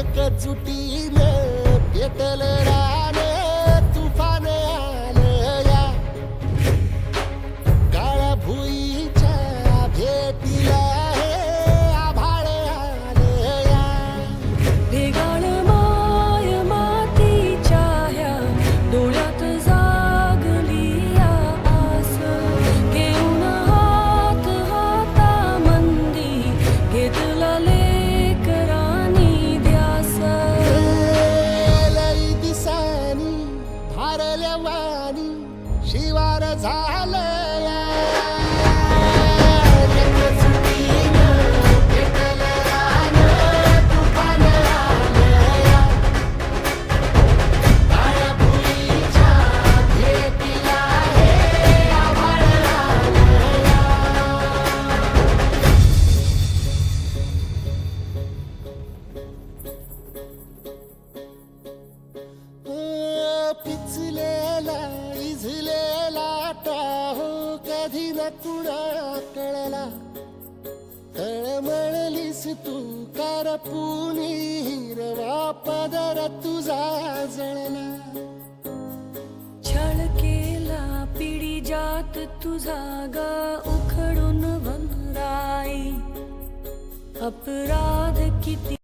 एकजुटीने पेटलं रान तुफान आलं या काळ्या भुईच्या भेटीला हे आभाळ आलं या भेगाळ माय मातीच्या ह्या डोळ्यात जागली या आस घेऊन हात हातामंदी घेतला लेकरांनी ध्यास लई दिसानी भारल्या वाणी शिवार झालं या एकजुटीनं पेटलं रान तुफान आलं या काळ्या भुईच्या भेटीला हे आभाळ आलं या पिचलेला इझलेला हो कधी न कुणा कळला तळमळलीस तू कारपुनी हिरवा पदर तुझा जळला छळ केला पिढी जात तुझा ग उखडून वनराई अपराध किती